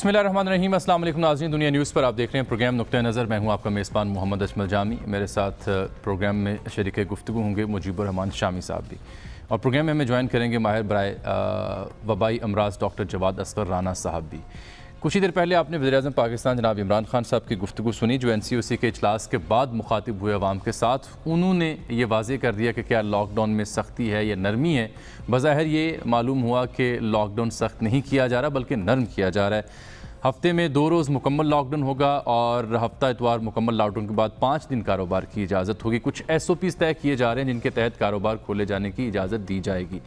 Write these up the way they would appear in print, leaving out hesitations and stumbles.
बिस्मिल्लाहिर्रहमानिर्रहीम। अस्सलाम वालेकुम नाज़रीन, दुनिया न्यूज़ पर आप देख रहे हैं प्रोग्राम नुक्ते नज़र। मैं हूं आपका मेज़बान मोहम्मद अजमल जामी। मेरे साथ प्रोग्राम में शरीक गुफ्तगू होंगे मुजीबुर रहमान शामी साहब भी, और प्रोग्राम में हमें ज्वाइन करेंगे माहिर बराए वबाई अमराज डॉक्टर जवाद असगर राना साहब भी। कुछ ही देर पहले आपने वज़ीर-ए-आज़म पाकिस्तान जनाब इमरान खान साहब की गुफ्तगू सुनी, जो NCOC के इजलास के बाद मुखातिब हुए अवाम के साथ। उन्होंने ये वाज़े कर दिया कि क्या लॉकडाउन में सख्ती है या नरमी है। बज़ाहिर ये मालूम हुआ कि लॉकडाउन सख्त नहीं किया जा रहा बल्कि नरम किया जा रहा है। हफ्ते में 2 रोज़ मुकम्मल लॉकडाउन होगा और हफ्ता इतवार मुकम्मल लॉकडाउन के बाद 5 दिन कारोबार की इजाज़त होगी। कुछ SOPs तय किए जा रहे हैं जिनके तहत कारोबार खोले जाने की इजाज़त दी जाएगी।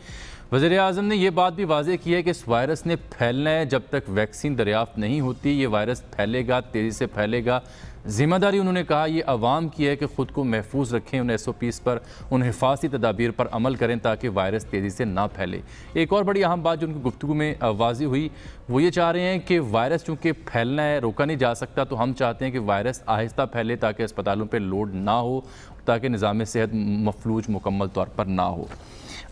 वज़ीर-ए-आज़म ने यह बात भी वाज़ेह की है कि इस वायरस ने फैलना है, जब तक वैक्सीन दरियाफ़्त नहीं होती ये वायरस फैलेगा, तेज़ी से फैलेगा। ज़िम्मेदारी उन्होंने कहा ये अवाम की है कि ख़ुद को महफूज रखें, उन SOPs पर, उन हिफाजती तदाबीर पर अमल करें ताकि वायरस तेज़ी से ना फैले। एक और बड़ी अहम बात जो उनकी गुफ्तगू में वाज़ेह हुई वो ये चाह रहे हैं कि वायरस चूँकि फैलना है, रोका नहीं जा सकता, तो हम चाहते हैं कि वायरस आहिस्ता फैले ताकि अस्पतालों पर लोड ना हो, ताकि निज़ाम सेहत मफलूज मुकम्मल तौर पर ना हो।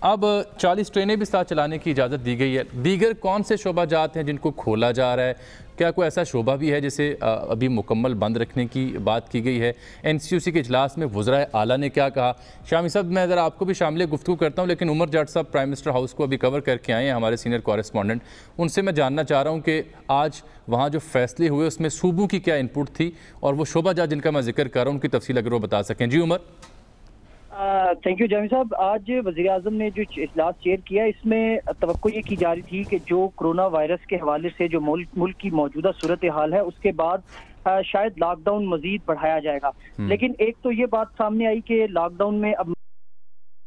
अब 40 ट्रेनें भी साथ चलाने की इजाज़त दी गई है। दीगर कौन से शोबा जात हैं जिनको खोला जा रहा है? क्या कोई ऐसा शोबा भी है जिसे अभी मुकम्मल बंद रखने की बात की गई है? NCOC के इजलास में वज़राए आला ने क्या कहा? शामी साहब, मैं ज़रा आपको भी शामिल गुफ्तगू करता हूँ, लेकिन उमर जाट साहब प्राइम मिनिस्टर हाउस को अभी कवर करके आए हैं, हमारे सीनियर कॉरेस्पॉन्डेंट। उनसे मैं जानना चाह रहा हूँ कि आज वहाँ जो फैसले हुए उसमें सूबों की क्या इनपुट थी, और वो शोबा जात जिनका मैं जिक्र कर रहा हूँ उनकी तफसील अगर वो बता सकें। जी उमर। थैंक यू जामी साहब। आज वज़ीर-ए-आज़म ने जो इजलास चेयर किया, इसमें तवक्को ये की जा रही थी कि जो कोरोना वायरस के हवाले से जो मुल्क की मौजूदा सूरत हाल है उसके बाद शायद लॉकडाउन मजीद बढ़ाया जाएगा। लेकिन एक तो ये बात सामने आई कि लॉकडाउन में अब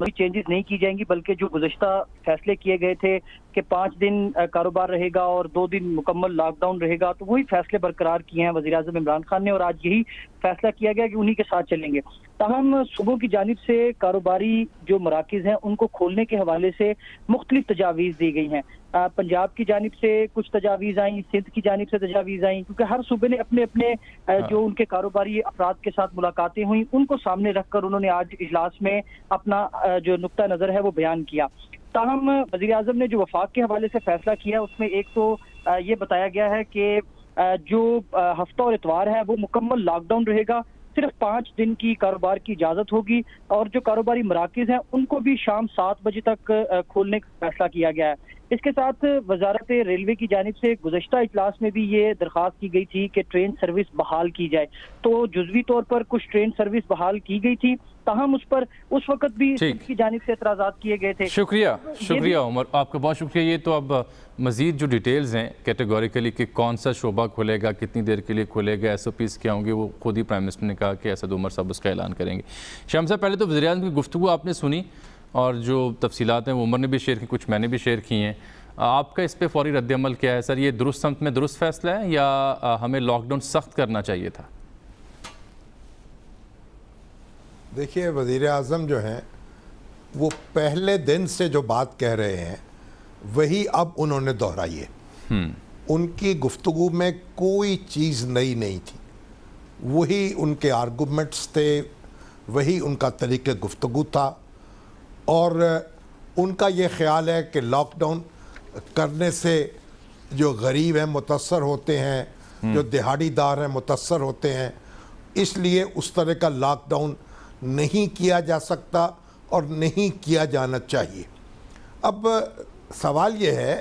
चेंजेस नहीं की जाएंगी, बल्कि जो गुज़श्ता फैसले किए गए थे कि 5 दिन कारोबार रहेगा और 2 दिन मुकम्मल लॉकडाउन रहेगा, तो वही फैसले बरकरार किए हैं वज़ीर-ए-आज़म इमरान खान ने, और आज यही फैसला किया गया कि उन्हीं के साथ चलेंगे। तमाम सूबों की जानिब से कारोबारी जो मराकिज़ हैं उनको खोलने के हवाले से मुख्तलिफ तजावीज़ दी गई हैं। पंजाब की जानिब से कुछ तजावीज़ आई, सिंध की जानिब से तजावीज़ आई, क्योंकि हर सूबे ने अपने अपने जो उनके कारोबारी अफराद के साथ मुलाकातें हुई उनको सामने रखकर उन्होंने आज इजलास में अपना जो नुक्ता नज़र है वो बयान किया। ताहम वज़ीर-ए-आज़म ने जो वफाक के हवाले से फैसला किया उसमें एक तो ये बताया गया है कि जो हफ्ता और इतवार है वो मुकम्मल लॉकडाउन रहेगा, सिर्फ 5 दिन की कारोबार की इजाज़त होगी, और जो कारोबारी मराकिज़ हैं उनको भी शाम 7 बजे तक खोलने का फैसला किया गया है। इसके साथ वजारत रेलवे की जानिब से गुज़श्ता इजलास में भी ये दरख्वास्त की गई थी कि ट्रेन सर्विस बहाल की जाए, तो जुज़वी तौर पर कुछ ट्रेन सर्विस बहाल की गई थी, ताहम उस पर उस वक्त भी की जानिब से एतराज़ात किए गए थे। शुक्रिया उमर, आपका बहुत शुक्रिया। ये तो अब मज़ीद जो डिटेल्स हैं कैटेगोरिकली कि कौन सा शोबा खुलेगा, कितनी देर के लिए खुलेगा, SOPs क्या होंगे, वो खुद ही प्राइम मिनिस्टर ने कहा कि असद उमर साहब उसका ऐलान करेंगे। शाम साहब, पहले तो वज़ीर-ए-आज़म की गुफ्तगू आपने सुनी और जो तफसीलात हैं वो उमर ने भी शेयर की, कुछ मैंने भी शेयर की हैं। आपका इस पर फौरी रद्द-ए-अमल क्या है सर? ये दुरुस्त समत में दुरुस्त फैसला है या हमें लॉकडाउन सख्त करना चाहिए था? देखिए, वज़ीर-ए-आज़म जो हैं वो पहले दिन से जो बात कह रहे हैं वही अब उन्होंने दोहराई है। उनकी गुफ्तगू में कोई चीज़ नई नहीं थी, वही उनके आर्गूमेंट्स थे, वही उनका तरीक़े गुफ्तगू था, और उनका ये ख्याल है कि लॉकडाउन करने से जो गरीब हैं मुतअस्सर होते हैं, जो दिहाड़ीदार हैं मुतअस्सर होते हैं, इसलिए उस तरह का लॉकडाउन नहीं किया जा सकता और नहीं किया जाना चाहिए। अब सवाल ये है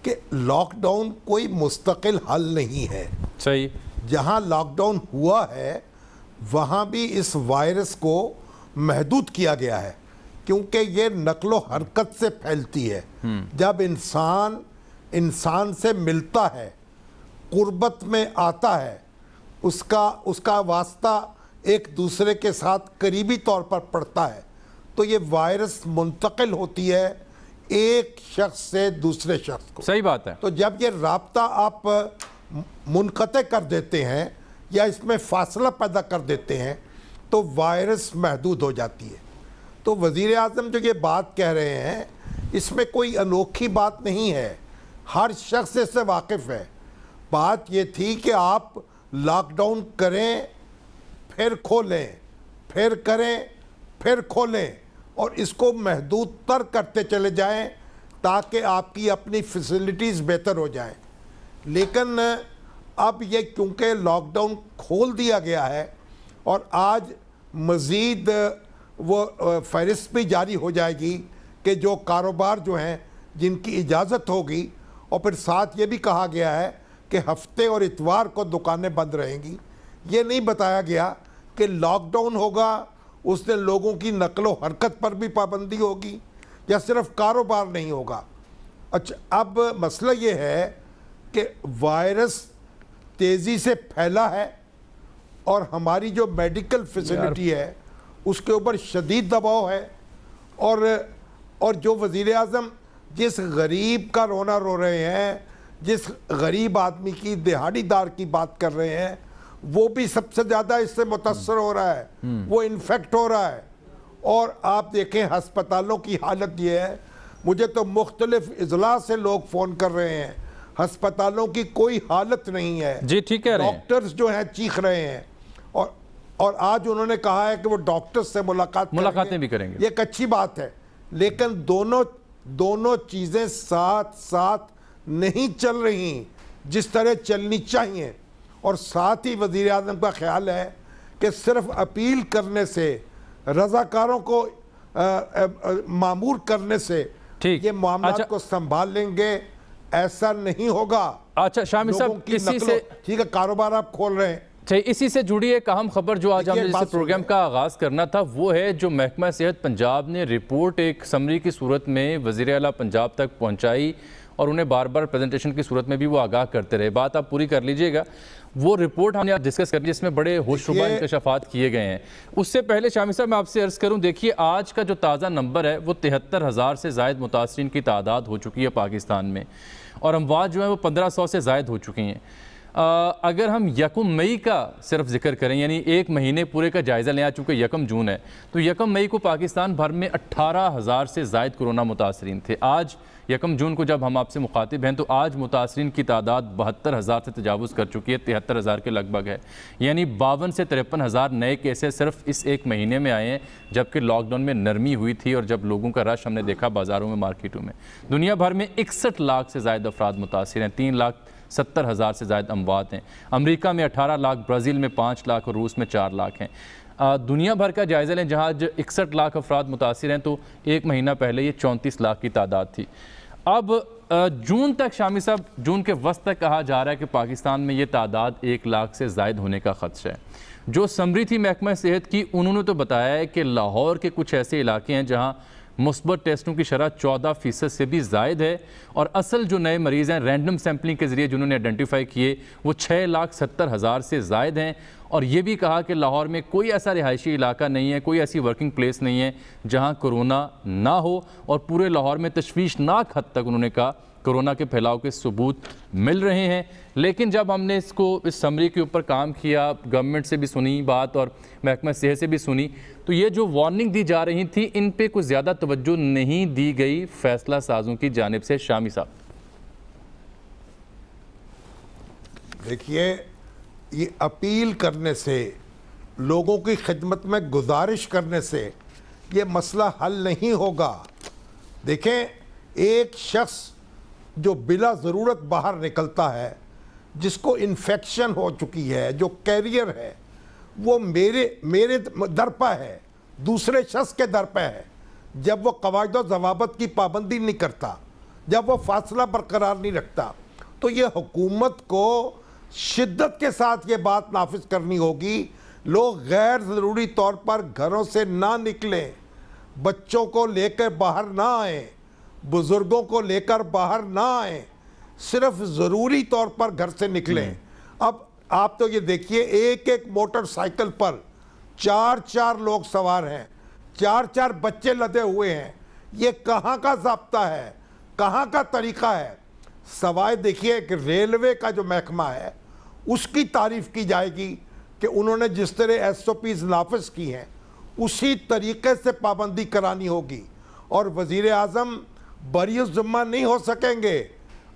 कि लॉकडाउन कोई मुस्तकिल हल नहीं है। सही, जहाँ लॉकडाउन हुआ है वहाँ भी इस वायरस को महदूद किया गया है, क्योंकि ये नकलो हरकत से फैलती है। जब इंसान से मिलता है, कुर्बत में आता है, उसका वास्ता एक दूसरे के साथ करीबी तौर पर पड़ता है, तो ये वायरस मुंतकिल होती है एक शख्स से दूसरे शख्स को। सही बात है। तो जब ये राब्ता आप मुनक़ते कर देते हैं या इसमें फासला पैदा कर देते हैं तो वायरस महदूद हो जाती है। तो वज़ीर-ए-आज़म जो ये बात कह रहे हैं इसमें कोई अनोखी बात नहीं है, हर शख्स इससे वाकिफ़ है। बात ये थी कि आप लॉकडाउन करें फिर खोलें, फिर करें फिर खोलें, और इसको महदूद तर करते चले जाएं ताकि आपकी अपनी फैसिलिटीज़ बेहतर हो जाएं। लेकिन اب یہ کیونکہ لاک ڈاؤن کھول دیا گیا ہے اور آج مزید وہ فہرست بھی جاری ہو جائے گی کہ جو کاروبار جو ہیں جن کی اجازت ہوگی، اور پھر ساتھ یہ بھی کہا گیا ہے کہ ہفتے اور اتوار کو دکانیں بند رہیں گی. یہ نہیں بتایا گیا کہ لاک ڈاؤن ہوگا اس نے لوگوں کی نقل و حرکت پر بھی پابندی ہوگی یا صرف کاروبار نہیں ہوگا. اچھا، اب مسئلہ یہ ہے کہ وائرس تیزی سے پھیلا ہے اور ہماری جو میڈیکل فیسلٹی ہے اس کے اوپر شدید دباؤ ہے، اور جو وزیر اعظم جس غریب کا رونا رو رہے ہیں، جس غریب آدمی کی دہاڑی دار کی بات کر رہے ہیں، وہ بھی سب سے زیادہ اس سے متاثر ہو رہا ہے، وہ انفیکٹ ہو رہا ہے. اور آپ دیکھیں ہسپتالوں کی حالت یہ ہے، مجھے تو مختلف اضلاع سے لوگ فون کر رہے ہیں، ہسپتالوں کی کوئی حالت نہیں ہے. جی ٹھیک ہے، ڈاکٹرز جو ہیں چیخ رہے ہیں، اور آج انہوں نے کہا ہے کہ وہ ڈاکٹرز سے ملاقاتیں بھی کریں گے. یہ ایک اچھی بات ہے، لیکن دونوں چیزیں ساتھ ساتھ نہیں چل رہی جس طرح چلنی چاہیے. اور ساتھ ہی وزیر اعظم کا خیال ہے کہ صرف اپیل کرنے سے، رضاکاروں کو مامور کرنے سے یہ معاملات کو سنبھال لیں گے، ایسا نہیں ہوگا. اچھا شامی صاحب، اسی سے ٹھیک ہے، کاروبار آپ کھول رہے ہیں. اسی سے جڑی ایک اہم خبر جو آج ہم نے جس پروگرام کا آغاز کرنا تھا وہ ہے جو محکمہ صحت پنجاب نے رپورٹ ایک سمری کی صورت میں وزیر اعلیٰ پنجاب تک پہنچائی اور انہیں بار بار پریزنٹیشن کی صورت میں بھی وہ آگاہ کرتے رہے. بات آپ پوری کر لیجئے گا. وہ رپورٹ ہم نے ڈسکس کر لی جس میں بڑے ہوشربا انکشافات کیے گئے ہیں. اس سے پہلے شامی صاحب میں آپ سے عرض کروں، دیکھیے آج کا جو تازہ نمبر ہے وہ 73,000 سے زائد متاثرین کی تعداد ہو چکی ہے پاکستان میں، اور اموات جو ہیں وہ 1500 سے زائد ہو چکی ہیں. اگر ہم یکم مئی کا صرف ذکر کریں، یعنی ایک مہینے پورے کا جائزہ لیں، آج چونکہ یکم جون ہے تو یکم مئی کو پاکستان بھر میں 18,000 سے زائد کرونا متاثرین تھے. آج یکم جون کو جب ہم آپ سے مخاطب ہیں تو آج متاثرین کی تعداد 72,000 سے تجاوز کر چکی ہے، 73,000 کے لگ بھگ ہے. یعنی 52 سے 53,000 نئے کیسز صرف اس ایک مہینے میں آئے ہیں، جبکہ لاک ڈاؤن میں نرمی ہوئی تھی اور جب لوگوں کا رش ہم نے دیکھا بازاروں میں، مارکیٹوں میں. دنیا بھر میں 61 لاکھ سے زائد افراد متاثر ہیں، 3,70,000 سے زائد اموات ہیں. امریکہ میں 18 لاکھ، برازیل میں 5 لاکھ اور روس میں 4 لاکھ ہیں. دنیا بھر کا جائزہ لیں جہاں 61 لاکھ افراد متاثر ہیں تو ایک مہینہ پہلے یہ 34 لاکھ کی تعداد تھی. اب جون تک شامی صاحب، جون کے وسط تک کہا جا رہا ہے کہ پاکستان میں یہ تعداد 1 لاکھ سے زائد ہونے کا خدشہ ہے. جو سمری تھی محکمہ صحت کی، انہوں نے تو بتایا ہے کہ لاہور کے کچھ ایسے علاقے ہیں جہاں مثبت ٹیسٹوں کی شرح 14% سے بھی زائد ہے، اور اصل جو نئے مریض ہیں رینڈم سیمپلنگ کے ذریعے جنہوں نے آئیڈینٹیفائی کیے وہ 6,70,000 سے زائد ہیں. اور یہ بھی کہا کہ لاہور میں کوئی ایسا رہائشی علاقہ نہیں ہے، کوئی ایسی ورکنگ پلیس نہیں ہے جہاں کرونا نہ ہو، اور پورے لاہور میں تشویشناک حد تک انہوں نے کہا کرونا کے پھیلاؤ کے ثبوت مل رہے ہیں. لیکن جب ہم نے اس سمری کے اوپر کام کیا، گورنمنٹ سے بھی سنی بات اور محکمہ صحت سے بھی سنی، تو یہ جو وارننگ دی جا رہی تھی ان پہ کچھ زیادہ توجہ نہیں دی گئی فیصلہ سازوں کی جانب سے. شامی صاحب دیکھیے، یہ اپیل کرنے سے، لوگوں کی خدمت میں گزارش کرنے سے یہ مسئلہ حل نہیں ہوگا. دیکھیں، ایک شخص جو بلا ضرورت باہر نکلتا ہے، جس کو انفیکشن ہو چکی ہے، جو کیریئر ہے، وہ میرے در پہ ہے، دوسرے شخص کے در پہ ہے. جب وہ قواعد و ضوابط کی پابندی نہیں کرتا، جب وہ فاصلہ برقرار نہیں رکھتا، تو یہ حکومت کو شدت کے ساتھ یہ بات نافذ کرنی ہوگی. لوگ غیر ضروری طور پر گھروں سے نہ نکلیں، بچوں کو لے کر باہر نہ آئیں، بزرگوں کو لے کر باہر نہ آئیں، صرف ضروری طور پر گھر سے نکلیں. اب آپ تو یہ دیکھیے، ایک موٹر سائیکل پر 4 لوگ سوار ہیں، 4 بچے لدے ہوئے ہیں. یہ کہاں کا ضابطہ ہے، کہاں کا طریقہ ہے؟ سوائے دیکھیے کہ ریلوے کا جو محکمہ ہے اس کی تعریف کی جائے گی کہ انہوں نے جس طرح SOPs نافذ کی ہیں اسی طریقے سے پابندی کرانی ہوگی. اور وزیر اعظم بری الذمہ نہیں ہو سکیں گے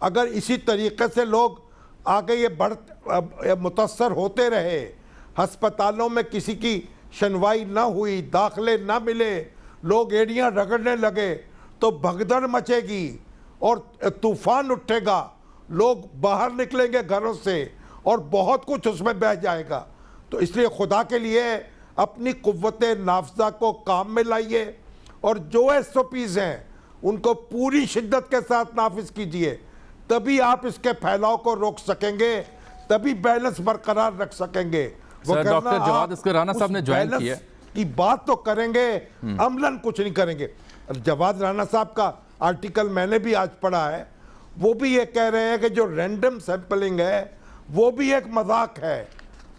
اگر اسی طریقے سے لوگ آگے یہ متاثر ہوتے رہے، ہسپتالوں میں کسی کی شنوائی نہ ہوئی، داخلے نہ ملے، لوگ ایڑیاں رگڑنے لگے تو بھگدڑ مچے گی اور طوفان اٹھے گا. لوگ باہر نکلیں گے گھروں سے اور بہت کچھ اس میں بہ جائے گا. تو اس لیے خدا کے لیے اپنی قوت نافذہ کو کام میں لائیے اور جو SOPs ہیں ان کو پوری شدت کے ساتھ نافذ کیجئے, تبھی آپ اس کے پھیلاؤ کو روک سکیں گے, تبھی بیلنس برقرار رکھ سکیں گے. ڈاکٹر جواد اسکر رانا صاحب نے جوائن کیا کی بات تو کریں گے, عملاً کچھ نہیں کریں گے. جواد رانا صاحب کا آرٹیکل میں نے بھی آج پڑھا ہے, وہ بھی یہ کہہ رہے ہیں کہ جو رینڈم سیمپلنگ ہے وہ بھی ایک مذاق ہے.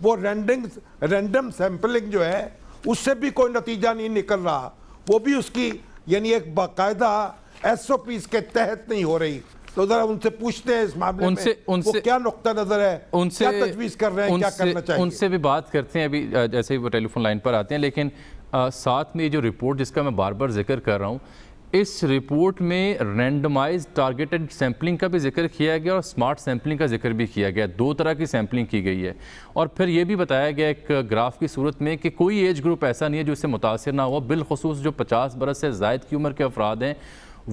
وہ رینڈم سیمپلنگ جو ہے اس سے بھی کوئی نتیجہ نہیں نکل رہا, وہ بھی اس کی یعنی ایک باقاعدہ SOPs کے تحت نہیں ہو رہی. تو ذرا ان سے پوچھتے ہیں اس معاملے میں وہ کیا نقطہ نظر ہے, کیا تجویز کر رہے ہیں, کیا کرنا چاہیے. ان سے بھی بات کرتے ہیں ابھی جیسے ہی وہ ٹیلی فون لائن پر آتے ہیں. لیکن ساتھ میں یہ جو رپورٹ جس کا میں بار بار ذکر کر رہا ہوں, اس رپورٹ میں رینڈمائز ٹارگیٹڈ سیمپلنگ کا بھی ذکر کیا گیا اور سمارٹ سیمپلنگ کا ذکر بھی کیا گیا. دو طرح کی سیمپلنگ کی گئی ہے اور پھر یہ بھی بتایا گیا ایک گراف کی صورت میں کہ کوئی ایج گروپ ایسا نہیں ہے جو اس سے متاثر نہ ہوا, بالخصوص جو 50 برس سے زائد کی عمر کے افراد ہیں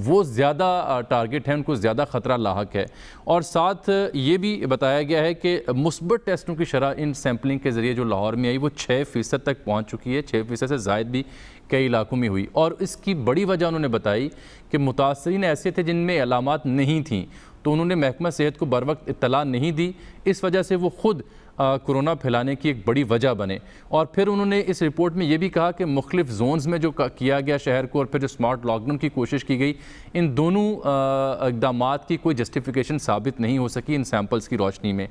وہ زیادہ ٹارگٹ ہیں, ان کو زیادہ خطرہ لاحق ہے. اور ساتھ یہ بھی بتایا گیا ہے کہ مثبت ٹیسٹوں کی شرح ان سیمپلنگ کے ذریعے جو لاہور میں آئی وہ 6% تک پہنچ چکی ہے, 6% سے زائد بھی کئی علاقوں میں ہوئی. اور اس کی بڑی وجہ انہوں نے بتائی کہ متاثرین ایسے تھے جن میں علامات نہیں تھیں, تو انہوں نے محکمہ صحت کو بروقت اطلاع نہیں دی, اس وجہ سے وہ خود کرونا پھیلانے کی ایک بڑی وجہ بنے. اور پھر انہوں نے اس رپورٹ میں یہ بھی کہا کہ مختلف زونز میں جو کیا گیا شہر کو اور پھر جو سمارٹ لاک ڈاؤن کی کوشش کی گئی, ان دونوں اقدامات کی کوئی جسٹیفیکیشن ثابت نہیں ہو سکی ان سیمپلز کی روشنی میں.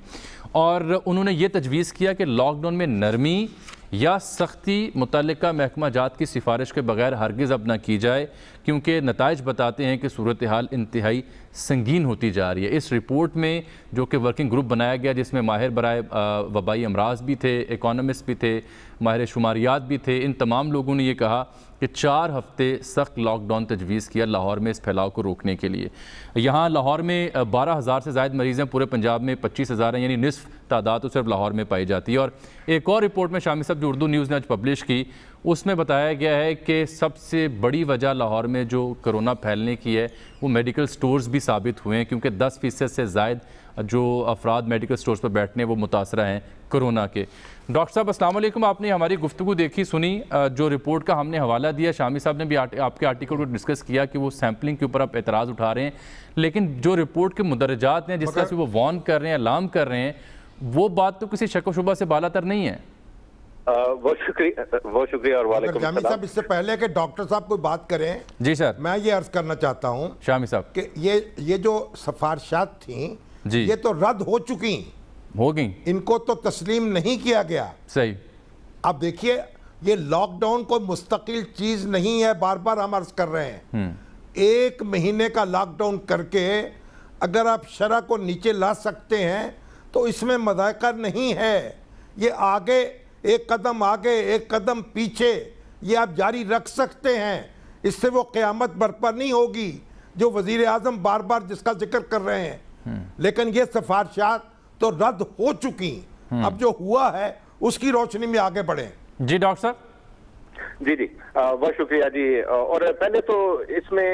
اور انہوں نے یہ تجویز کیا کہ لاک ڈاؤن میں نرمی یا سختی متعلقہ محکمہ جات کی سفارش کے بغیر ہرگز اب نہ کی جائے, کیونکہ نتائج بتاتے ہیں کہ صورتحال انتہائی سنگین ہوتی جا رہی ہے. اس رپورٹ میں جو کہ ورکنگ گروپ بنایا گیا جس میں ماہر برائے وبائی امراض بھی تھے, اکانومسٹ بھی تھے, ماہر شماریات بھی تھے, ان تمام لوگوں نے یہ کہا کہ 4 ہفتے سخت لاک ڈاؤن تجویز کیا لاہور میں اس پھیلاؤ کو روکنے کے لیے. یہاں لاہور میں 12,000 سے زائد مریض ہیں, پورے پنجاب میں 25,000 ہیں, یعنی نصف تعداد تو صرف لاہور میں پائی جاتی ہے. اور ایک اور رپورٹ میں شامی صاحب جو اردو نیوز نے آج پبلش کی, اس میں بتایا گیا ہے کہ سب سے بڑی وجہ لاہور میں جو کرونا پھیلنے کی ہے وہ میڈیکل سٹورز بھی ثابت ہوئے ہیں, کیونکہ 10% سے زائد جو افراد میڈیکل سٹورز پر بیٹھنے ہیں وہ متاثرہ ہیں کرونا کے. ڈاکٹر صاحب السلام علیکم, آپ نے ہماری گفتگو دیکھی سنی, جو رپورٹ کا ہم نے حوالہ دیا, شامی صاحب نے بھی آپ کے آرٹیکل کو ڈسکس کیا کہ وہ سیمپلنگ کے اوپر آپ اعتراض اٹھا رہے ہیں, لیکن جو رپورٹ کے مدرجات ہیں جس طرح سے وہ وارن کر رہے ہیں, الارم کر رہے ہیں, وہ بات تو کسی شک و شبہ سے بالا تر نہیں ہے. بہت شکریہ اور وعلیکم السلام. جامی صاحب اس سے پہلے کہ ڈاکٹر صاحب کوئی بات کریں, جی سر, میں یہ عرض کرنا چاہتا ہوں شامی صاحب کہ یہ جو سفارشات تھیں یہ تو رد ہو چکی, ہو گئی, ان کو تو تسلیم نہیں کیا گیا. صحیح. اب دیکھیے یہ لاک ڈاؤن کوئی مستقل چیز نہیں ہے, بار بار ہم عرض کر رہے ہیں. 1 مہینے کا لاک ڈاؤن کر کے اگر آپ شرح کو نیچے لا سکتے ہیں تو اس میں مذائقہ نہیں ہے. یہ آگے ایک قدم آگے ایک قدم پیچھے یہ آپ جاری رکھ سکتے ہیں, اس سے وہ قیامت برپا نہیں ہوگی جو وزیر اعظم بار بار جس کا ذکر کر رہے ہیں. لیکن یہ سفارشات تو رد ہو چکی, اب جو ہوا ہے اس کی روشنی میں آگے بڑھیں. جی ڈاکٹر صاحب. جی بہت شکریہ جی. اور پہلے تو اس میں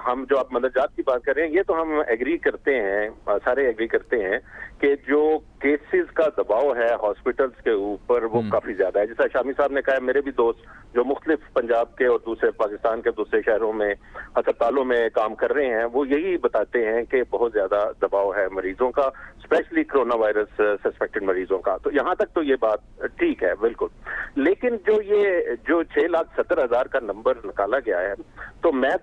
ہم جو آپ مدرجات کی بات کر رہے ہیں یہ تو ہم ایگری کرتے ہیں, سارے ایگری کرتے ہیں کہ جو کیسز کا دباؤ ہے ہاسپٹلز کے اوپر وہ کافی زیادہ ہے. جیسا شامی صاحب نے کہا, میرے بھی دوست جو مختلف پنجاب کے اور دوسرے پاکستان کے دوسرے شہروں میں ہسپتالوں میں کام کر رہے ہیں, وہ یہی بتاتے ہیں کہ بہت زیادہ دباؤ ہے مریضوں کا, اسپیشلی کرونا وائرس سسپیکٹڈ مریضوں کا. تو یہاں تک تو یہ بات ٹھیک ہے بالکل, لیکن جو 6,70,000 کا نمبر نکالا گیا ہے, تو میں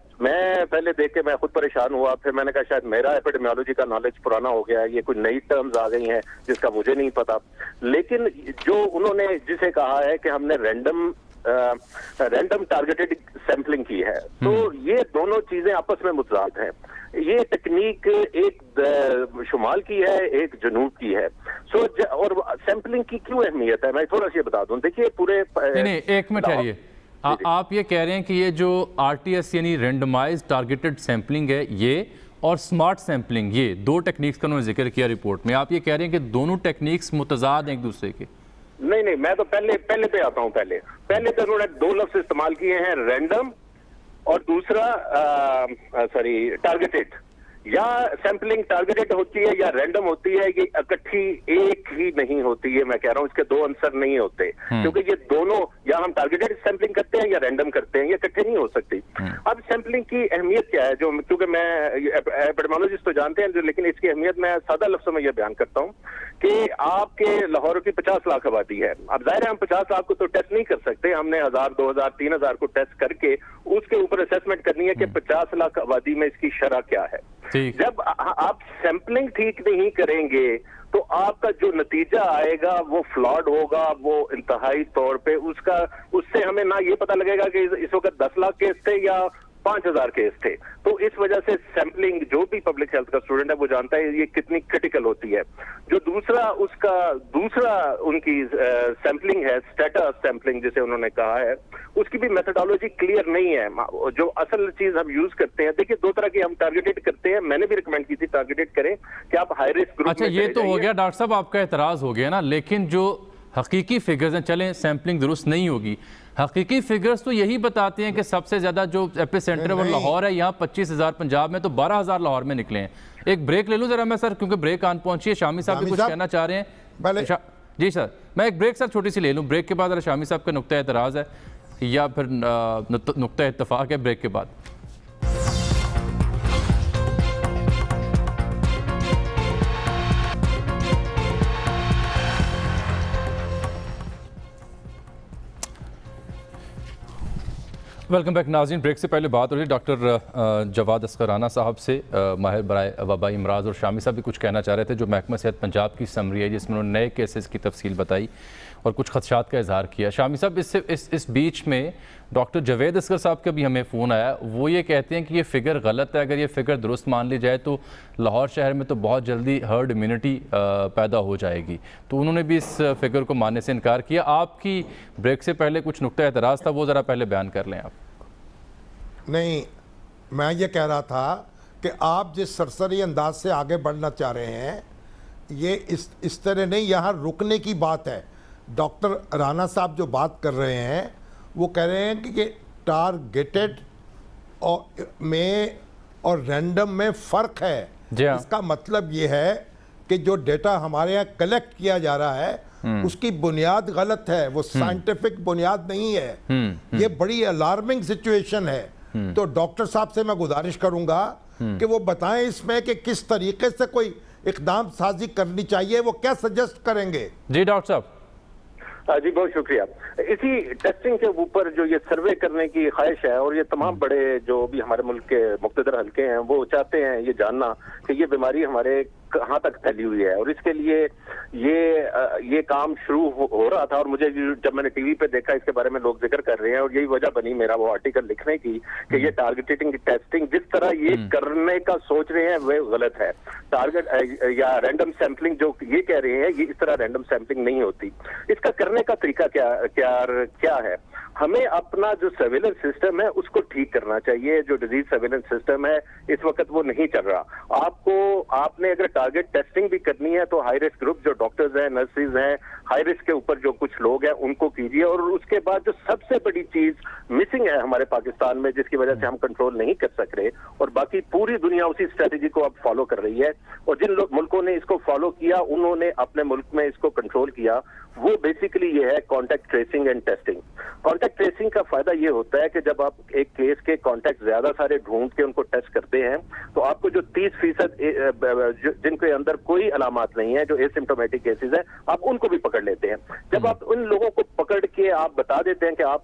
پہلے دیکھ کے میں خود پریشان ہوا. پھر میں نے کہا شاید میرا ایپیڈیمیولوجی کا نالج پرانا ہو گیا ہے, یہ کوئی نئی ٹرمز آ گئی ہیں جس کا مجھے نہیں پتا. لیکن جو انہوں نے جسے کہا ہے کہ ہم نے رینڈم ٹارگیٹڈ سیمپلنگ کی ہے, تو یہ دونوں چیزیں آپس میں متضاد ہیں. یہ تکنیک ایک شمال کی ہے, ایک جنوب کی ہے. اور سیمپلنگ کی کیوں اہمیت ہے میں تھوڑا سا یہ بتا دوں. دیکھیے پورے نہیں ایک منٹ ٹھہریے, آپ یہ کہہ رہے ہیں کہ یہ جو RTS یعنی رینڈمائز ٹارگیٹڈ سیمپلنگ ہے یہ اور سمارٹ سیمپلنگ, یہ 2 ٹیکنیکس کا انہوں نے ذکر کیا رپورٹ میں, آپ یہ کہہ رہے ہیں کہ دونوں ٹیکنیکس متضاد ہیں ایک دوسرے کے؟ نہیں, میں تو پہلے پہ آتا ہوں. پہلے تو انہوں نے 2 لفظ استعمال کیے ہیں, رینڈم اور دوسرا ٹارگیٹڈ. या सैंपलिंग टारगेटेड होती है या रैंडम होती है, ये इकट्ठी एक ही नहीं होती है। मैं कह रहा हूं इसके दो आंसर नहीं होते, क्योंकि ये दोनों या हम टारगेटेड सैंपलिंग करते हैं या रैंडम करते हैं, ये इकट्ठे नहीं हो सकती। अब सैंपलिंग की अहमियत क्या है, जो क्योंकि मैं एपिडेमियोलॉजिस्ट तो जानते हैं, लेकिन इसकी अहमियत मैं सादा लफ्जों में ये बयान करता हूं कि आपके लाहौर की 50 लाख आबादी है। अब जाहिर है हम 50 लाख को तो टेस्ट नहीं कर सकते, हमने 1000, 2000, 3000 को टेस्ट करके उसके ऊपर असेसमेंट करनी है कि 50 लाख आबादी में इसकी शरह क्या है। जब आप सैंपलिंग ठीक नहीं करेंगे तो आपका जो नतीजा आएगा वो फ्लॉड होगा, वो इंतहाई तौर पे उससे हमें ना ये पता लगेगा कि इस वक्त 10 लाख केस थे या 5000 केस थे। तो इस वजह से सैंपलिंग, जो भी पब्लिक हेल्थ का स्टूडेंट है वो जानता है ये कितनी क्रिटिकल होती है। जो दूसरा उनकी सैंपलिंग है, स्टेटस सैंपलिंग जिसे उन्होंने कहा है, उसकी भी मेथोडोलॉजी क्लियर नहीं है। जो असल चीज हम यूज करते हैं, देखिए 2 तरह की हम टारगेटेड करते हैं, मैंने भी रिकमेंड की थी टारगेटेड करें कि आप हाई रिस्क ग्रुप। अच्छा, ये तो हो गया डॉक्टर साहब, आपका एतराज हो गया ना, लेकिन जो हकीकी फिगर्स हैं, चलें सैंपलिंग दुरुस्त नहीं होगी, हकीकी फिगर्स तो यही बताते हैं कि सबसे ज़्यादा जो एपी सेंटर है वो लाहौर है, यहाँ 25,000 पंजाब में, तो 12,000 लाहौर में निकले हैं। एक ब्रेक ले लूँ ज़रा मैं सर, क्योंकि ब्रेक आन पहुँची है, शामी साहब भी कुछ कहना चाह रहे हैं। जी सर, मैं एक ब्रेक सर छोटी सी ले लूँ, ब्रेक के बाद ज़रा शामी साहब का नुक्ता एतराज़ है या फिर नुक्ता इत्तफाक है, ब्रेक के बाद। वेलकम बैक नाज़रीन। ब्रेक से पहले बात हो रही डॉक्टर जवाद अस्कर राना साहब से, माहिर बराए वबाई अमराज, और शामी साहब भी कुछ कहना चाह रहे थे। जो महकमा सेहत पंजाब की समरी है जिसमें उन्होंने नए केसेस की तफसील बताई और कुछ खदशात का इजहार किया। शामी साहब, इस बीच में डॉक्टर जावेद अस्कर साहब का भी हमें फ़ोन आया, वो ये कहते हैं कि ये फ़िगर गलत है। अगर ये फ़िगर दुरुस्त मान ली जाए तो लाहौर शहर में तो बहुत जल्दी हर्ड इम्यूनिटी पैदा हो जाएगी, तो उन्होंने भी इस फिगर को मानने से इनकार किया। आपकी ब्रेक से पहले कुछ नुक्ता एतराज़ था, वो ज़रा पहले बयान कर लें आप। नहीं, मैं ये कह रहा था कि आप जिस सरसरी अंदाज से आगे बढ़ना चाह रहे हैं, ये इस तरह नहीं, यहाँ रुकने की बात है। डॉक्टर राना साहब जो बात कर रहे हैं वो कह रहे हैं कि टारगेटेड और रैंडम में फ़र्क है। इसका मतलब ये है कि जो डेटा हमारे यहाँ कलेक्ट किया जा रहा है उसकी बुनियाद गलत है, वो साइंटिफिक बुनियाद नहीं है। ये बड़ी अलार्मिंग सिचुएशन है। तो डॉक्टर साहब से मैं गुजारिश करूंगा कि वो बताएं इसमें कि किस तरीके से कोई इकदाम साजी करनी चाहिए, वो क्या सजेस्ट करेंगे। जी डॉक्टर साहब। जी बहुत शुक्रिया। इसी टेस्टिंग के ऊपर जो ये सर्वे करने की ख्वाहिश है, और ये तमाम बड़े जो भी हमारे मुल्क के मुख्तदर हल्के हैं वो चाहते हैं ये जानना कि ये बीमारी हमारे कहाँ तक फैली हुई है, और इसके लिए ये काम शुरू हो रहा था। और मुझे जब मैंने टीवी पे देखा इसके बारे में लोग जिक्र कर रहे हैं, और यही वजह बनी मेरा वो आर्टिकल लिखने की कि ये टारगेटिंग टेस्टिंग जिस तरह ये करने का सोच रहे हैं वह गलत है। टारगेट या रैंडम सैंपलिंग जो ये कह रहे हैं, ये इस तरह रैंडम सैंपलिंग नहीं होती। इसका करने का तरीका क्या है? हमें अपना जो सर्वेलेंस सिस्टम है उसको ठीक करना चाहिए। जो डिजीज सर्वेलेंस सिस्टम है इस वक्त वो नहीं चल रहा। आपने अगर टारगेट टेस्टिंग भी करनी है तो हाई रिस्क ग्रुप जो डॉक्टर्स हैं, नर्सेज हैं, हाई रिस्क के ऊपर जो कुछ लोग हैं उनको कीजिए। और उसके बाद जो सबसे बड़ी चीज मिसिंग है हमारे पाकिस्तान में, जिसकी वजह से हम कंट्रोल नहीं कर सक रहे, और बाकी पूरी दुनिया उसी स्ट्रेटेजी को अब फॉलो कर रही है, और जिन मुल्कों ने इसको फॉलो किया उन्होंने अपने मुल्क में इसको कंट्रोल किया, वो बेसिकली ये है contact tracing and testing. Contact tracing का फायदा ये होता है कि जब आप एक केस के कॉन्टैक्ट ज्यादा सारे ढूंढ के उनको टेस्ट करते हैं तो आपको जो 30% जिनके अंदर कोई अलामात नहीं है, जो एसिम्प्टोमेटिक केसेस हैं, आप उनको भी पकड़ लेते हैं। जब आप उन लोगों को पकड़ के आप बता देते हैं कि आप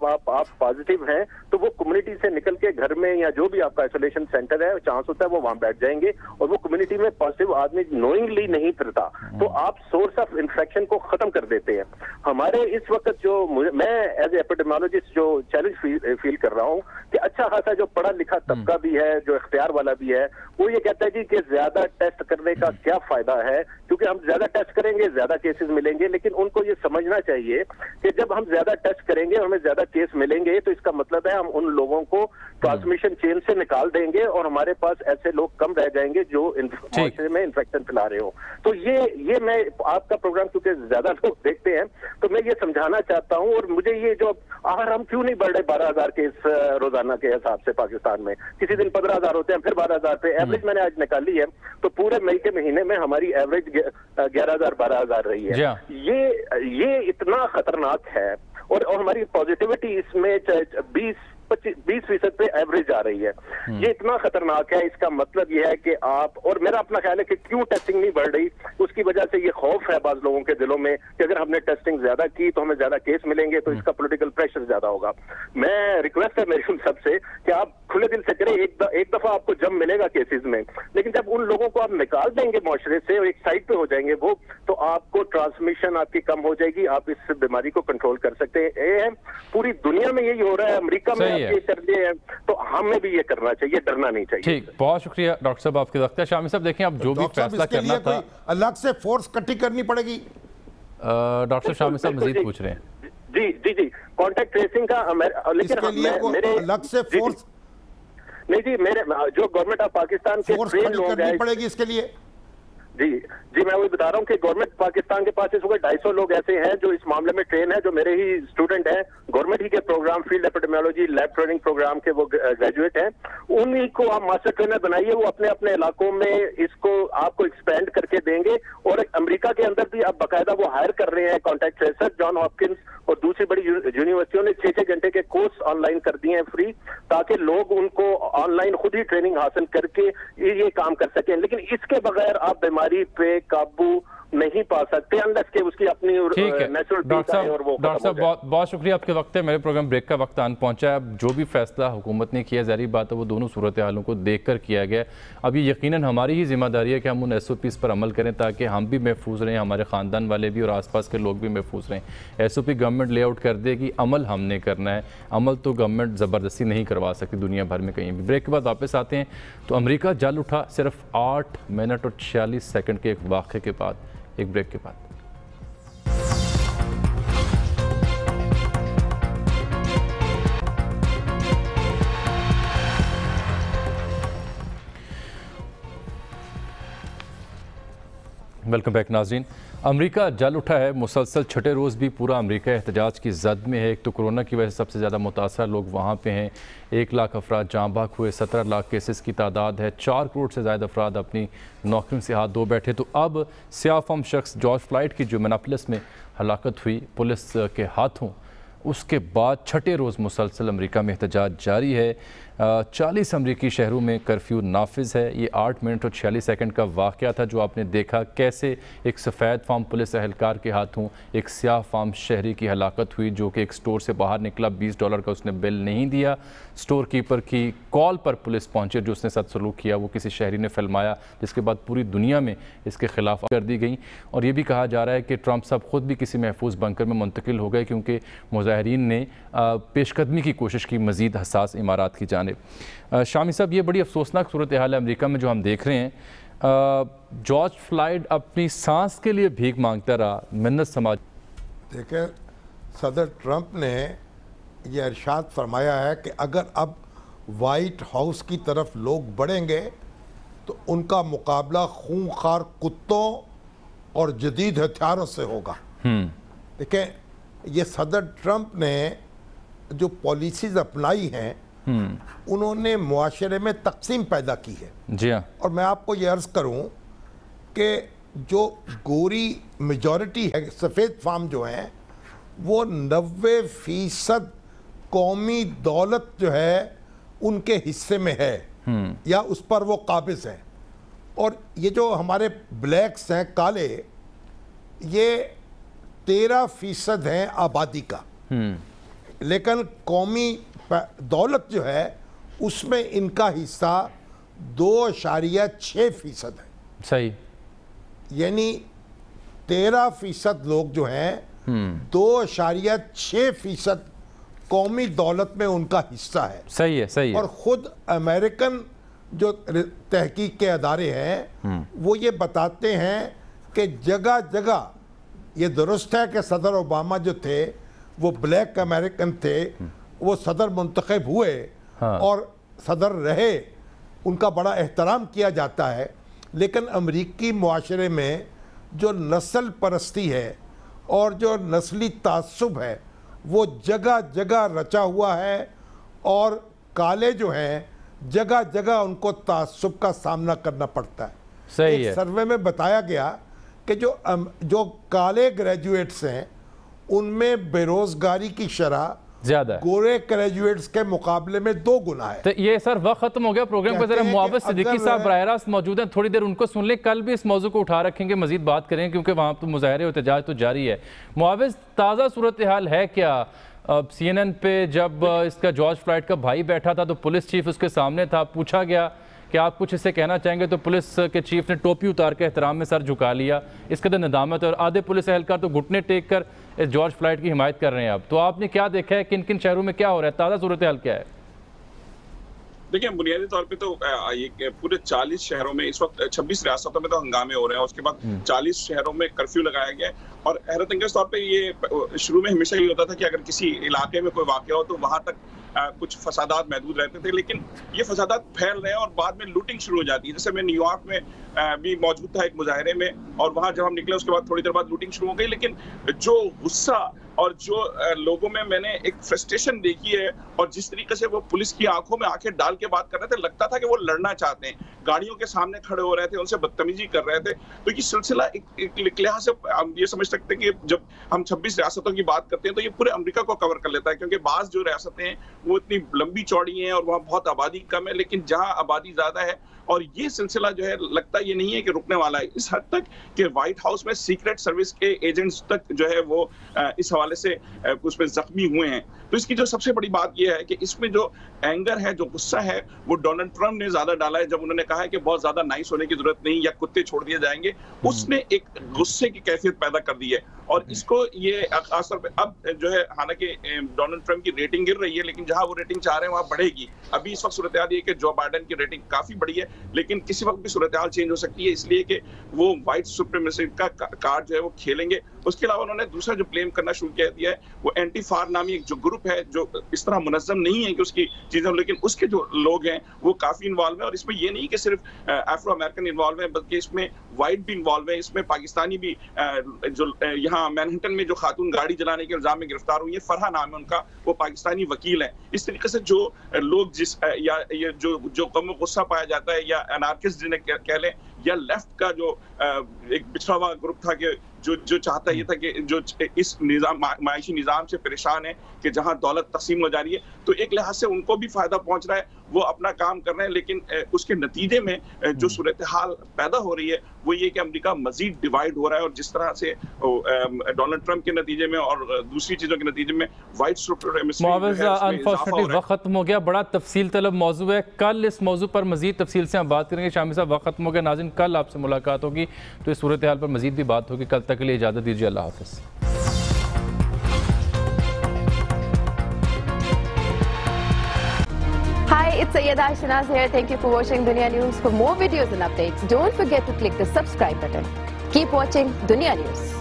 पॉजिटिव हैं, तो वो कम्युनिटी से निकल के घर में या जो भी आपका आइसोलेशन सेंटर है चांस होता है वो वहां बैठ जाएंगे, और वो कम्युनिटी में पॉजिटिव आदमी नोइंगली नहीं फिरता, तो आप सोर्स ऑफ इन्फेक्शन को खत्म कर देते हैं। हमारे इस वक्त जो मैं एज एपिडेमियोलॉजिस्ट जो चैलेंज फील कर रहा हूं कि अच्छा खासा जो पढ़ा लिखा तबका भी है, जो इख्तियार वाला भी है, वो ये कहता है जी कि ज्यादा टेस्ट करने का क्या फायदा है, क्योंकि हम ज्यादा टेस्ट करेंगे ज्यादा केसेस मिलेंगे। लेकिन उनको ये समझना चाहिए कि जब हम ज्यादा टेस्ट करेंगे हमें ज्यादा केस मिलेंगे, तो इसका मतलब है हम उन लोगों को ट्रांसमिशन चेन से निकाल देंगे और हमारे पास ऐसे लोग कम रह जाएंगे जो में इन्फेक्शन फैला रहे हो। तो ये मैं आपका प्रोग्राम क्योंकि ज्यादा लोग देखते करते हैं। तो मैं ये समझाना चाहता हूँ, और मुझे ये जो आखिर हम क्यों नहीं बढ़ रहे 12,000 केस रोजाना के हिसाब से पाकिस्तान में, किसी दिन 15,000 होते हैं, फिर 12,000 पे एवरेज मैंने आज निकाली है, तो पूरे मई के महीने में हमारी एवरेज 11,000 12,000 रही है। ये इतना खतरनाक है, और हमारी पॉजिटिविटी इसमें 20% पे एवरेज आ रही है। ये इतना खतरनाक है। इसका मतलब ये है कि आप, और मेरा अपना ख्याल है कि क्यों टेस्टिंग नहीं बढ़ रही, उसकी वजह से ये खौफ है बाज लोगों के दिलों में कि अगर हमने टेस्टिंग ज्यादा की तो हमें ज्यादा केस मिलेंगे, तो इसका पॉलिटिकल प्रेशर ज्यादा होगा। मैं रिक्वेस्ट है मेरी उन सबसे कि आप खुले दिल से करें। एक दफा आपको जम मिलेगा केसेस में, लेकिन जब उन लोगों को आप निकाल देंगे माशरे से और एक साइड पे हो जाएंगे वो, तो आपको ट्रांसमिशन आपकी कम हो जाएगी, आप इस बीमारी को कंट्रोल कर सकते हैं। ये पूरी दुनिया में यही हो रहा है, अमेरिका में ये कर दिए हैं, तो हमें भी ये करना चाहिए, डरना नहीं चाहिए। ठीक, बहुत शुक्रिया डॉक्टर साहब आपके वक्त है। शामी साहब देखें, अब जो भी फैसला करना था अलग से फोर्स इकट्ठी करनी पड़ेगी। डॉक्टर शामी साहब मजीद पूछ रहे हैं। जी कॉन्टैक्ट ट्रेसिंग का, लेकिन मेरे अलग से फोर्स नहीं जी, मेरे जो गवर्नमेंट ऑफ पाकिस्तान के ट्रेन लोग हैं पड़ेगी इसके लिए। जी मैं वही बता रहा हूँ कि गवर्नमेंट पाकिस्तान के पास इस वक्त 250 लोग ऐसे हैं जो इस मामले में ट्रेन है, जो मेरे ही स्टूडेंट हैं, गवर्नमेंट ही के programme field epidemiology lab training programme के वो ग्रेजुएट हैं। उन्हीं को आप मास्टर ट्रेनर बनाइए, वो अपने अपने इलाकों में इसको आपको एक्सपेंड करके देंगे। और अमेरिका के अंदर भी अब बाकायदा वो हायर कर रहे हैं कॉन्टैक्ट ट्रेसर। जॉन हॉपकिंस और दूसरी बड़ी यूनिवर्सिटियों ने 6-6 घंटे के कोर्स ऑनलाइन कर दिए हैं फ्री, ताकि लोग उनको ऑनलाइन खुद ही ट्रेनिंग हासिल करके ये काम कर सकें। लेकिन इसके बगैर आप बीमारी पे काबू नहीं पा सकते अनलेस के उसकी अपनी नेचुरल पीस है और वो। डॉक्टर साहब बहुत शुक्रिया, आपके वक्त है। मेरे प्रोग्राम ब्रेक का वक्त आन पहुंचा है। अब जो भी फैसला हुकूमत ने किया, ज़ाहिर बात है वो दोनों सूरत हालों को देख कर किया गया। अब ये यकीनन हमारी ही जिम्मेदारी है कि हम उन SOPs पर अमल करें ताकि हम भी महफूज रहें, हमारे ख़ानदान वाले भी और आसपास के लोग भी महफूज रहें। SOP गवर्नमेंट लेआउट कर देगी, अमल हमने करना है। अमल तो गवर्नमेंट ज़बरदस्ती नहीं करवा सकती दुनिया भर में कहीं भी। ब्रेक के बाद वापस आते हैं तो अमेरिका जल उठा सिर्फ 8 मिनट और 46 सेकंड के एक वाक़े के बाद, एक ब्रेक के बाद। वेलकम बैक नाज़रीन। अमेरिका जल उठा है, मुसलसल छठे रोज़ भी पूरा अमेरिका एहतजाज की जद में है। एक तो कोरोना की वजह से सबसे ज़्यादा मुतासर लोग वहाँ पे हैं, 1 लाख अफराद जाँ बाग हुए, 17 लाख केसेस की तादाद है, 4 करोड़ से ज़्यादा अफराद अपनी नौकरियों से हाथ धो बैठे। तो अब सियाफम शख्स जॉर्ज फ्लॉयड की जो मिनेपोलिस में हलाकत हुई पुलिस के हाथों, उसके बाद छठे रोज़ मुसलसल अमेरिका में एहतजाज जारी है। 40 अमरीकी शहरों में कर्फ्यू नाफिज है। ये 8 मिनट और 46 सेकंड का वाक़या था जो आपने देखा, कैसे एक सफ़ेद फार्म पुलिस एहलकार के हाथों एक स्याह फार्म शहरी की हलाकत हुई जो कि एक स्टोर से बाहर निकला, $20 का उसने बिल नहीं दिया। स्टोर कीपर की कॉल पर पुलिस पहुंचे, जो उसने साथ सलूक किया वो किसी शहरी ने फिल्माया, जिसके बाद पूरी दुनिया में इसके खिलाफ कर दी गई। और ये भी कहा जा रहा है कि ट्रंप साहब खुद भी किसी महफूज बंकर में मुंतकिल हो गए क्योंकि मुजाहिरीन ने पेशकदमी की कोशिश की मज़ीद हसास इमारात की जानिब। शामी साहब, ये बड़ी अफसोसनाक सूरत हाल है अमेरिका में जो हम देख रहे हैं। जॉर्ज फ्लॉयड अपनी सांस के लिए भीख मांगता रहा, मिन्नत समाज। देखिए, सदर ट्रंप ने यह इरशाद फरमाया है कि अगर अब वाइट हाउस की तरफ लोग बढ़ेंगे तो उनका मुकाबला खूंखार कुत्तों और जदीद हथियारों से होगा। देखिए, ये सदर ट्रंप ने जो पॉलिसीज अपनाई हैं उन्होंने मुआशरे में तकसीम पैदा की है। जी हाँ। और मैं आपको ये अर्ज़ करूं कि जो गोरी मेजॉरिटी है, सफ़ेद फार्म जो हैं, वो 90% कौमी दौलत जो है उनके हिस्से में है या उस पर वो काबिज हैं। और ये जो हमारे ब्लैक्स हैं, काले, ये 13% हैं आबादी का, लेकिन कौमी दौलत जो है उसमें इनका हिस्सा 2.6% है। सही, यानी 13% लोग जो हैं 2.6% कौमी दौलत में उनका हिस्सा है। सही है, सही है। और खुद अमेरिकन जो तहकीक के अदारे हैं वो ये बताते हैं कि जगह जगह, ये दुरुस्त है कि सदर ओबामा जो थे वो ब्लैक अमेरिकन थे, वो सदर मुंतखब हुए और सदर रहे, उनका बड़ा एहतराम किया जाता है। लेकिन अमरीकी मुआशरे में जो नस्ल परस्ती है اور جو نسلی تعصب ہے وہ جگہ جگہ رچا ہوا ہے، اور کالے جو ہیں جگہ جگہ ان کو تعصب کا سامنا کرنا پڑتا ہے۔ صحیح ہے۔ ایک سروے میں بتایا گیا کہ جو کالے گریجویٹس ہیں ان میں بے روزگاری کی شرح زیادہ ہے، گورے گریجویٹس کے مقابلے میں 2 گنا ہے۔ تو یہ سر وقت ختم ہو گیا پروگرام پر، ذرا معاوض صدیقی صاحب براہ راست موجود ہیں، تھوڑی دیر ان کو سن لیں، کل بھی اس موضوع کو اٹھا رکھیں گے، مزید بات کریں کیونکہ وہاں تو مظاہرے و احتجاج تو جاری ہے۔ معاوض، تازہ صورتحال ہے کیا؟ سی این این پہ جب اس کا جارج فلائیڈ کا بھائی بیٹھا تھا تو پولیس چیف اس کے سامنے تھا، پوچھا گیا کہ آپ کچھ اسے کہنا چاہیں گے، تو پولیس کے چیف نے ٹوپی اتار کے احترام میں سر جھکا لیا، اس قدر ندامت، اور آدھے پولیس اہلکار تو گھٹنے ٹیک کر جارج فلائیڈ کی حمایت کر رہے ہیں۔ اب تو آپ نے کیا دیکھا ہے، کن کن شہروں میں کیا ہو رہا ہے، تازہ صورتحال کیا ہے؟ دیکھیں بنیادی طور پہ تو پورے 40 شہروں میں اس وقت 26 ریاستوں میں تو ہنگامے ہو رہے ہیں، اس کے بعد 40 شہروں میں کرفیو لگایا گیا ہے، اور حیرت انگیز طور پہ یہ شروع میں ہمیشہ یہ ہوتا تھا کہ اگر کسی علاقے میں کوئی واقعہ ہو تو وہاں تک کچھ فسادات محدود رہتے تھے، لیکن یہ فسادات پھیل رہے ہیں اور بعد میں لوٹنگ شروع ہو جاتی ہے۔ جیسے میں نیو یارک میں بھی موجود تھا ایک مظاہرے میں، اور وہاں جب ہم نکلے اس کے بعد تھوڑی دیر بعد لوٹنگ شروع ہو گئی، لیکن جو غصہ اور جو لوگوں میں نے ایک فرسٹریشن دیکھی ہے، اور جس طریقے سے وہ پولیس کی آنکھوں میں آنکھیں ڈال کے بات کر رہے تھے، لگتا تھا کہ وہ لڑنا چاہتے ہیں، گاڑیوں کے سامنے کھڑے ہو رہے تھے، ان سے بدتمیزی کر رہے تھے۔ تو یہ سلسلہ ایک لحاظ سے ہم یہ سمجھ سکتے ہیں کہ جب ہم 26 ریاستوں کی بات کرتے ہیں تو یہ پورے امریکہ کو کور کر لیتا ہے، کیونکہ بعض جو ریاستیں ہیں وہ اتنی لمبی چوڑی ہیں اور وہاں بہت آبادی کم ہے، لیکن جہاں آبادی زیادہ ہے، اور یہ سلسلہ جو ہے لگتا یہ نہیں ہے کہ رکنے والا ہے، اس حد تک کہ وائٹ ہاؤس میں سیکرٹ سروس کے ایجنٹس تک جو ہے وہ اس حوالے سے اس میں زخمی ہوئے ہیں۔ تو اس کی جو سب سے بڑی بات یہ ہے کہ اس میں جو اینگر ہے، جو غصہ ہے، وہ ڈونلڈ ٹرمپ نے زیادہ ڈالا ہے، جب انہوں نے کہا ہے کہ بہت زیادہ نائس ہونے کی ضرورت نہیں یا کتے چھوڑ دیے جائیں گے، اس نے ایک غصے کی کیفیت پیدا کر دی ہے، اور اس کو یہ خاص طور پہ اب جو ہے، حالانکہ ڈونلڈ ٹرمپ کی ریٹنگ گر رہی ہے، لیکن جہاں وہ ریٹنگ چاہ رہے ہیں وہاں بڑھے گی۔ ابھی اس وقت صورتحال یہ کہ جو بائیڈن کی ریٹنگ کافی بڑی ہے، لیکن کسی وقت بھی صورتحال چینج ہو سکتی ہے، اس لیے کہ وہ وائٹ سپریمیسی کا کارڈ جو ہے وہ کھیلیں گے۔ اس کے علاوہ انہوں نے دوسرا جو بلیم کرنا شروع کیا دیا ہے وہ اینٹی فار نامی ایک جو گروپ ہے، جو اس طرح منظم نہیں ہے کہ اس کی چیزیں، لیکن اس کے جو لوگ ہیں وہ کافی انوالو ہیں، اور اس میں یہ نہیں کہ صرف افرو امریکن انوالو ہیں، بلکہ اس میں وائٹ بھی انوالو ہیں، اس میں پاکستانی بھی، جو یہاں مینہٹن میں جو خاتون گاڑی جلانے کے الزام میں گرفتار ہوئی ہے، فرحہ نام ہے ان کا، وہ پاکستانی وکیل ہیں۔ اس طریقے سے جو لوگ یا جو غم و غصہ پایا جاتا ہے، یا انارکسٹ جنہیں کہہ لیں، یا لیفٹ کا جو ایک بچھڑا ہوا گروپ تھا کہ جو چاہتا یہ تھا کہ جو اس نظام معاشی نظام سے پریشان ہے کہ جہاں دولت تقسیم ہو جا رہی ہے، تو ایک لحاظ سے ان کو بھی فائدہ پہنچ رہا ہے، وہ اپنا کام کر رہے ہیں، لیکن اس کے نتیجے میں جو صورتحال پیدا ہو رہی ہے وہ یہ کہ امریکہ مزید ڈیوائیڈ ہو رہا ہے، اور جس طرح سے ڈونلڈ ٹرمپ کے نتیجے میں اور دوسری چیزوں کے نتیجے میں وائٹ سپریمیسی معاوض انفارچونیٹلی وقت ختم ہو گیا، بڑا تفصیل طلب موضوع ہے، کل اس موضوع پر مزید تفصیل سے ہم بات کریں گے۔ شامی صاحب وقت ختم ہو گیا، ناظرین کل آپ سے ملاقات ہوگی تو اس صورتحال پر مزید بھی بات ہوگی، کل تک کے لیے اجازت دیجیے، اللہ حافظ۔ Hi, it's Sayyeda Shanaz here. Thank you for watching Dunya News. For more videos and updates, don't forget to click the subscribe button. Keep watching Dunya News.